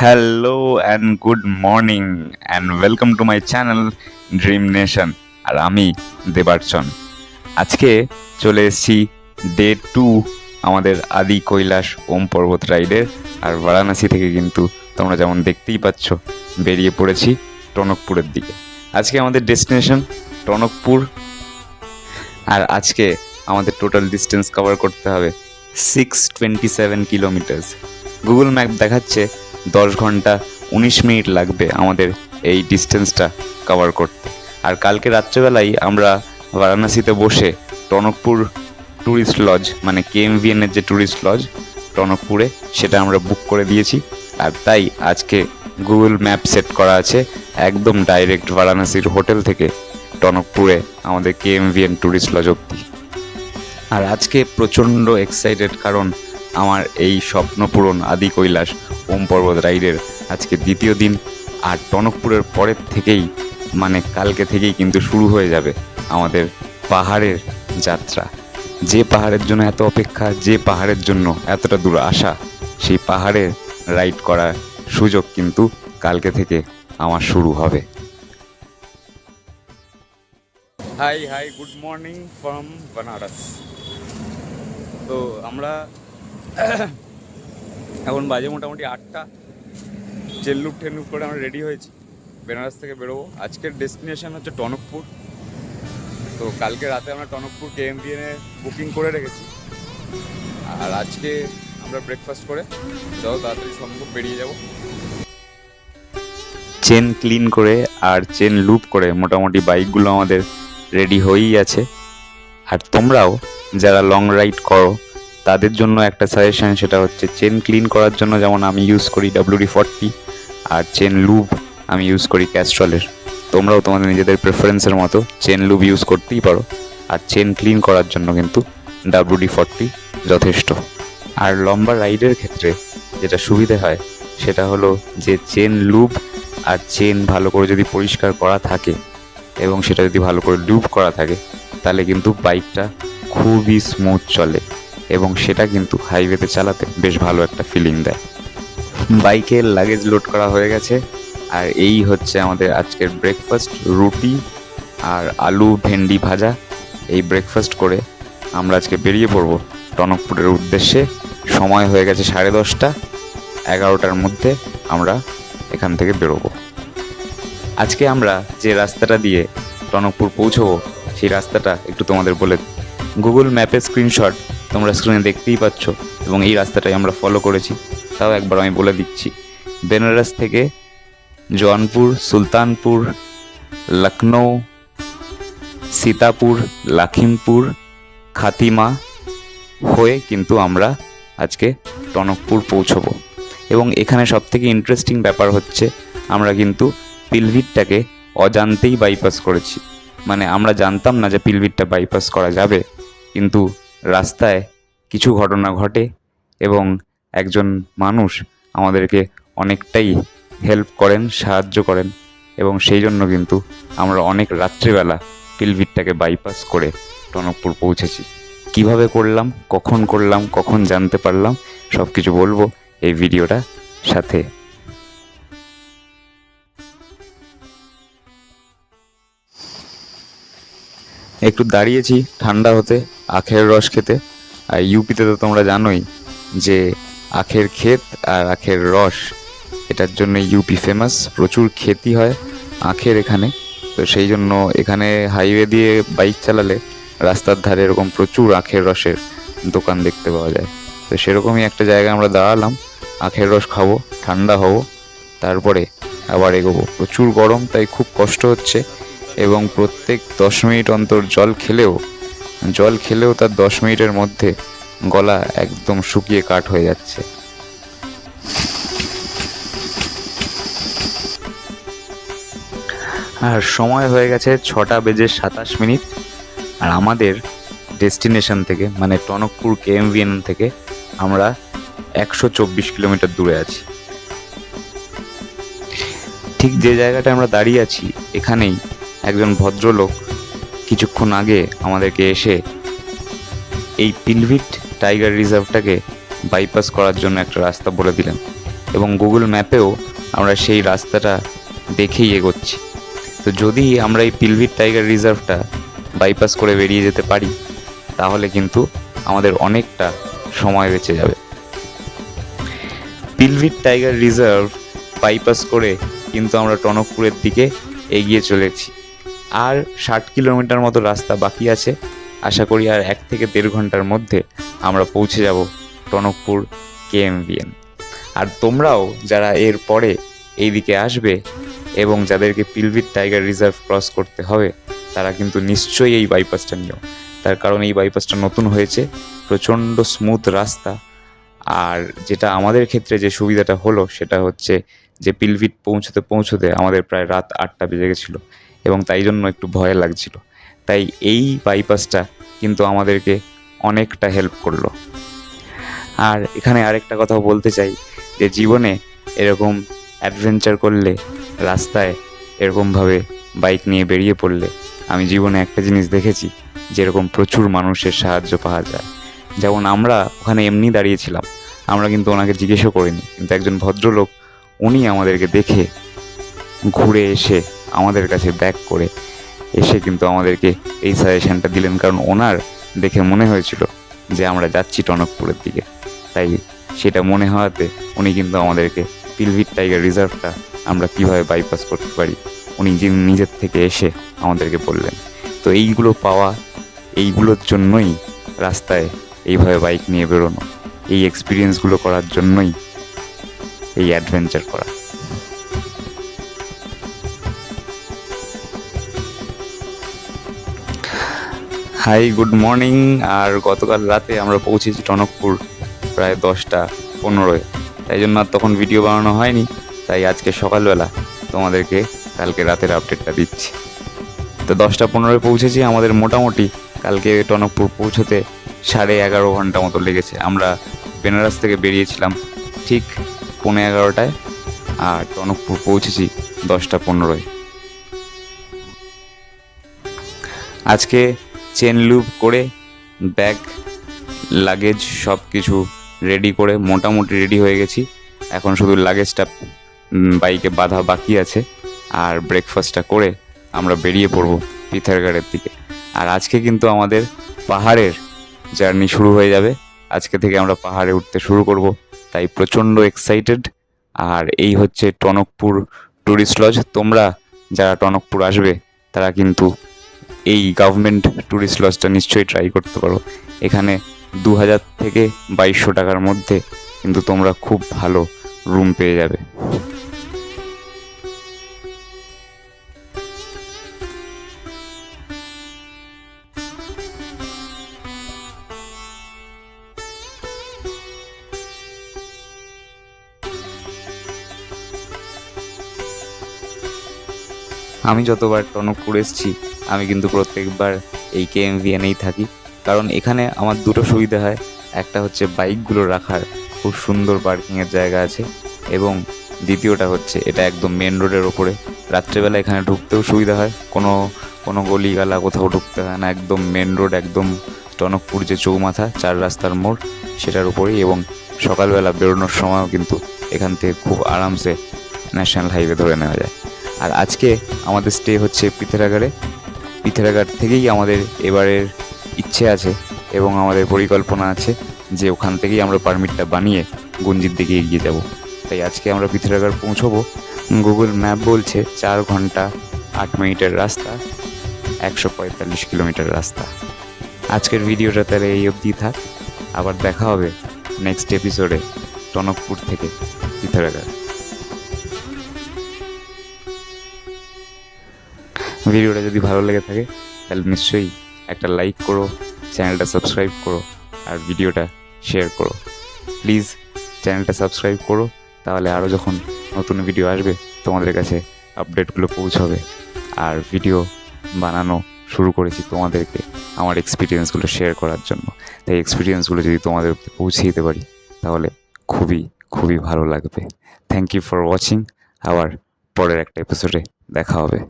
Hello and good morning and welcome to my channel Dream Nation আর আমি দেবার্চন। আজকে চলে এসেছি ডে 2 আমাদের আদি কৈলাস ওম পর্বত রাইডের। আর বারাণসী থেকে কিন্তু তোমরা যেমন দেখতেই পাচ্ছ বেরিয়ে পড়েছি টনকপুরের দিকে। আজকে আমাদের ডেস্টিনেশন টনকপুর। আর আজকে আমাদের টোটাল ডিস্টেন্স কভার করতে হবে 627 কিলোমিটার্স। গুগল ম্যাপ দেখাচ্ছে 10 ঘন্টা 19 মিনিট লাগবে আমাদের এই ডিস্টেন্সটা কভার করতে। আর কালকে রাত্রেবেলাই আমরা বারাণসীতে বসে টনকপুর ট্যুরিস্ট লজ মানে KMVN-এর যে ট্যুরিস্ট লজ টনকপুরে সেটা আমরা বুক করে দিয়েছি। আর তাই আজকে গুগল ম্যাপ সেট করা আছে একদম ডাইরেক্ট বারাণসীর হোটেল থেকে টনকপুরে আমাদের KMVN ট্যুরিস্ট লজ অবধি। আর আজকে প্রচণ্ড এক্সাইটেড, কারণ আমার এই স্বপ্নপূরণ আদি কৈলাস ওম পর্বত রাইডের আজকে দ্বিতীয় দিন। আর টনকপুরের পরের থেকেই মানে কালকে থেকেই কিন্তু শুরু হয়ে যাবে আমাদের পাহাড়ের যাত্রা। যে পাহাড়ের জন্য এত অপেক্ষা, যে পাহাড়ের জন্য এতটা দূর আসা, সেই পাহাড়ে রাইড করার সুযোগ কিন্তু কালকে থেকে আমার শুরু হবে। Hi good morning from Banaras. তো আমরা এখন বাজে মোটামুটি 8টা। চেল্লুপ টেল্লুপ করে আমরা রেডি হয়েছি, বেনারস থেকে বেরোবো। আজকের ডেস্টিনেশন হচ্ছে টনকপুর। তো কালকে রাতে আমরা টনকপুর KMVN-এ বুকিং করে রেখেছি। আর আজকে আমরা ব্রেকফাস্ট করে যত তাড়াতাড়ি সম্ভব বেরিয়ে যাব। চেন ক্লিন করে আর চেন লুপ করে মোটামুটি বাইকগুলো আমাদের রেডি হয়েই আছে। আর তোমরাও যারা লং রাইড করো তাদের জন্য একটা সাজেশন, সেটা হচ্ছে চেন ক্লিন করার জন্য যেমন আমি ইউজ করি WD-40 আর চেন লুব আমি ইউজ করি ক্যাস্ট্রলের। তোমরাও তোমাদের নিজেদের প্রেফারেন্সের মতো চেন লুব ইউজ করতেই পারো। আর চেন ক্লিন করার জন্য কিন্তু WD-40 যথেষ্ট। আর লম্বা রাইডের ক্ষেত্রে যেটা সুবিধে হয় সেটা হলো যে চেন লুব আর চেন ভালো করে যদি পরিষ্কার করা থাকে এবং সেটা যদি ভালো করে লুব করা থাকে তাহলে কিন্তু বাইকটা খুবই স্মুথ চলে এবং সেটা কিন্তু হাইওয়েতে চালাতে বেশ ভালো একটা ফিলিং দেয়। বাইকের লাগেজ লোড করা হয়ে গেছে। আর এই হচ্ছে আমাদের আজকের ব্রেকফাস্ট, রুটি আর আলু ভেন্ডি ভাজা। এই ব্রেকফাস্ট করে আমরা আজকে বেরিয়ে পড়ব টনকপুরের উদ্দেশ্যে। সময় হয়ে গেছে 10:30, 11টার মধ্যে আমরা এখান থেকে বেরোবো। আজকে আমরা যে রাস্তাটা দিয়ে টনকপুর পৌঁছবো সেই রাস্তাটা একটু তোমাদের বলে দিই। গুগল ম্যাপের স্ক্রিনশট তোমরা স্ক্রিনে দেখতেই পাচ্ছ এবং এই রাস্তাটাই আমরা ফলো করেছি। তাও একবার আমি বলে দিচ্ছি, বেনারস থেকে জৌনপুর, সুলতানপুর, লখনৌ, সীতাপুর, লখিমপুর, খাতিমা হয়ে কিন্তু আমরা আজকে টনকপুর পৌঁছবো। এবং এখানে সবথেকে ইন্টারেস্টিং ব্যাপার হচ্ছে আমরা কিন্তু পিলভিটটাকে অজান্তেই বাইপাস করেছি। মানে আমরা জানতাম না যে পিলভিটটা বাইপাস করা যাবে, কিন্তু রাস্তায় কিছু ঘটনা ঘটে এবং একজন মানুষ আমাদেরকে অনেকটাই হেল্প করেন, সাহায্য করেন এবং সেই জন্য কিন্তু আমরা অনেক রাত্রিবেলা পিলভিটটাকে বাইপাস করে টনকপুর পৌঁছেছি। কিভাবে করলাম, কখন জানতে পারলাম, সব কিছু বলবো এই ভিডিওটা সাথে। একটু দাঁড়িয়েছি ঠান্ডা হতে, আখের রস খেতে। আর ইউপিতে তো তোমরা জানোই যে আখের ক্ষেত আর আখের রস, এটার জন্য ইউপি ফেমাস। প্রচুর খেতি হয় আখের এখানে। তো সেই জন্য এখানে হাইওয়ে দিয়ে বাইক চালালে রাস্তার ধারে এরকম প্রচুর আখের রসের দোকান দেখতে পাওয়া যায়। তো সেরকমই একটা জায়গায় আমরা দাঁড়ালাম, আখের রস খাবো, ঠান্ডা হবো, তারপরে আবার এগোবো। প্রচুর গরম, তাই খুব কষ্ট হচ্ছে এবং প্রত্যেক 10 মিনিট অন্তর জল খেলেও তার 10 মিনিটের মধ্যে গলা একদম শুকিয়ে কাঠ হয়ে যাচ্ছে। আর সময় হয়ে গেছে 6:27। আর আমাদের ডেস্টিনেশন থেকে মানে টনকপুর KMVN থেকে আমরা 124 কিলোমিটার দূরে আছি। ঠিক যে জায়গাটা আমরা দাঁড়িয়ে আছি এখানেই একজন ভদ্রলোক কিছুক্ষণ আগে আমাদেরকে এসে এই পিলভিট টাইগার রিজার্ভটাকে বাইপাস করার জন্য একটা রাস্তা বলে দিলেন। এবং গুগল ম্যাপেও আমরা সেই রাস্তাটা দেখেই এগোচ্ছি। তো যদি আমরা এই পিলভিট টাইগার রিজার্ভটা বাইপাস করে বেরিয়ে যেতে পারি তাহলে কিন্তু আমাদের অনেকটা সময় বেঁচে যাবে। পিলভিট টাইগার রিজার্ভ বাইপাস করে কিন্তু আমরা টনকপুরের দিকে এগিয়ে চলেছি। আর 60 কিলোমিটার মতো রাস্তা বাকি আছে। আশা করি আর 1 থেকে 1.5 ঘন্টার মধ্যে আমরা পৌঁছে যাব টনকপুর KMVN। আর তোমরাও যারা এর পরে এই দিকে আসবে এবং যাদেরকে পিলভিট টাইগার রিজার্ভ ক্রস করতে হবে তারা কিন্তু নিশ্চয়ই এই বাইপাসটা নিও। তার কারণ এই বাইপাসটা নতুন হয়েছে, প্রচণ্ড স্মুথ রাস্তা। আর যেটা আমাদের ক্ষেত্রে যে সুবিধাটা হলো সেটা হচ্ছে যে পিলভিট পৌঁছতে আমাদের প্রায় রাত 8টা বেজে গেছিলো এবং তাই জন্য একটু ভয় লাগছিল। তাই এই বাইপাসটা কিন্তু আমাদেরকে অনেকটা হেল্প করলো। আর এখানে আরেকটা কথা বলতে চাই যে জীবনে এরকম অ্যাডভেঞ্চার করলে, রাস্তায় এরকমভাবে বাইক নিয়ে বেরিয়ে পড়লে আমি জীবনে একটা জিনিস দেখেছি, যেরকম প্রচুর মানুষের সাহায্য পাওয়া যায়। যেমন আমরা ওখানে এমনি দাঁড়িয়েছিলাম, আমরা কিন্তু ওনাকে জিজ্ঞেসও করিনি, কিন্তু একজন ভদ্রলোক উনি আমাদেরকে দেখে ঘুরে এসে আমাদের কাছে ব্যাক করে এসে কিন্তু আমাদেরকে এই সাজেশনটা দিলেন, কারণ ওনার দেখে মনে হয়েছিল যে আমরা যাচ্ছি টনকপুরের দিকে। তাই সেটা মনে হওয়াতে উনি কিন্তু আমাদেরকে পিলভিট টাইগার রিজার্ভটা আমরা কীভাবে বাইপাস করতে পারি উনি নিজের থেকে এসে আমাদেরকে বললেন। তো এইগুলো পাওয়া, এইগুলোর জন্যই রাস্তায় এইভাবে বাইক নিয়ে বেরোনো, এই এক্সপিরিয়েন্সগুলো করার জন্যই এই অ্যাডভেঞ্চার করা। High, good morning. আর গতকাল রাতে আমরা পৌঁছেছি টনকপুর প্রায় 10টা 15-এ, তাই জন্য আর তখন ভিডিও বানানো হয়নি। তাই আজকে সকালবেলা তোমাদেরকে কালকে রাতের আপডেটটা দিচ্ছি। তো 10টা 15-এ পৌঁছেছি। আমাদের মোটামুটি কালকে টনকপুর পৌঁছতে 11.5 ঘন্টা মতো লেগেছে। আমরা বেনারস থেকে বেরিয়েছিলাম ঠিক 11:15টায় আর টনকপুর পৌঁছেছি 10টা 15-এ। আজকে চেন লুপ করে ব্যাগ লাগেজ সব কিছু রেডি করে মোটামুটি রেডি হয়ে গেছি। এখন শুধু লাগেজটা বাইকে বাঁধা বাকি আছে আর ব্রেকফাস্টটা করে আমরা বেরিয়ে পড়বো পিথারগড়ের দিকে। আর আজকে কিন্তু আমাদের পাহাড়ের জার্নি শুরু হয়ে যাবে। আজকে থেকে আমরা পাহাড়ে উঠতে শুরু করব, তাই প্রচণ্ড এক্সাইটেড। আর এই হচ্ছে টনকপুর ট্যুরিস্ট লজ। তোমরা যারা টনকপুর আসবে তারা কিন্তু এই গভর্নমেন্ট ট্যুরিস্ট লজটা নিশ্চয়ই ট্রাই করতে পারো। এখানে 2000 থেকে 2200 টাকার মধ্যে কিন্তু তোমরা খুব ভালো রুম পেয়ে যাবে। আমি যতবার টনকপুর এসেছি আমি কিন্তু প্রত্যেকবার এই KMVNেই থাকি, কারণ এখানে আমার দুটো সুবিধা হয়। একটা হচ্ছে বাইকগুলো রাখার খুব সুন্দর পার্কিংয়ের জায়গা আছে, এবং দ্বিতীয়টা হচ্ছে এটা একদম মেন রোডের ওপরে। রাত্রেবেলা এখানে ঢুকতেও সুবিধা হয়, কোনো গলিগালা কোথাও ঢুকতে হয় না, একদম মেন রোড, একদম টনকপুর যে চৌমাথা 4 রাস্তার মোড় সেটার উপরেই। এবং সকালবেলা বেরোনোর সময়ও কিন্তু এখান থেকে খুব আরামসে ন্যাশনাল হাইওয়ে ধরে নেওয়া যায়। আর আজকে আমাদের স্টে হচ্ছে পিথারাগড় থেকেই আমাদের এবারের ইচ্ছে আছে এবং আমাদের পরিকল্পনা আছে যে ওখান থেকেই আমরা পারমিটটা বানিয়ে গুঞ্জির দিকে এগিয়ে যাব। তাই আজকে আমরা পিথারাগড় পৌঁছবো। গুগল ম্যাপ বলছে 4 ঘন্টা 8 মিনিটের রাস্তা, 145 কিলোমিটার রাস্তা। আজকের ভিডিওটা তাহলে এই অবধি থাক, আবার দেখা হবে নেক্সট এপিসোডে টনকপুর থেকে পিথারাগড়। ভিডিওটা যদি ভালো লেগে থাকে তাহলে নিশ্চয়ই একটা লাইক করো, চ্যানেলটা সাবস্ক্রাইব করো আর ভিডিওটা শেয়ার করো। প্লিজ চ্যানেলটা সাবস্ক্রাইব করো, তাহলে আরও যখন নতুন ভিডিও আসবে তোমাদের কাছে আপডেটগুলো পৌঁছবে। আর ভিডিও বানানো শুরু করেছি তোমাদেরকে আমার এক্সপিরিয়েন্সগুলো শেয়ার করার জন্য। তাই এক্সপিরিয়েন্সগুলো যদি তোমাদের অবধি পৌঁছে দিতে পারি তাহলে খুবই খুবই ভালো লাগবে। Thank you for watching. আবার পরের একটা এপিসোডে দেখা হবে।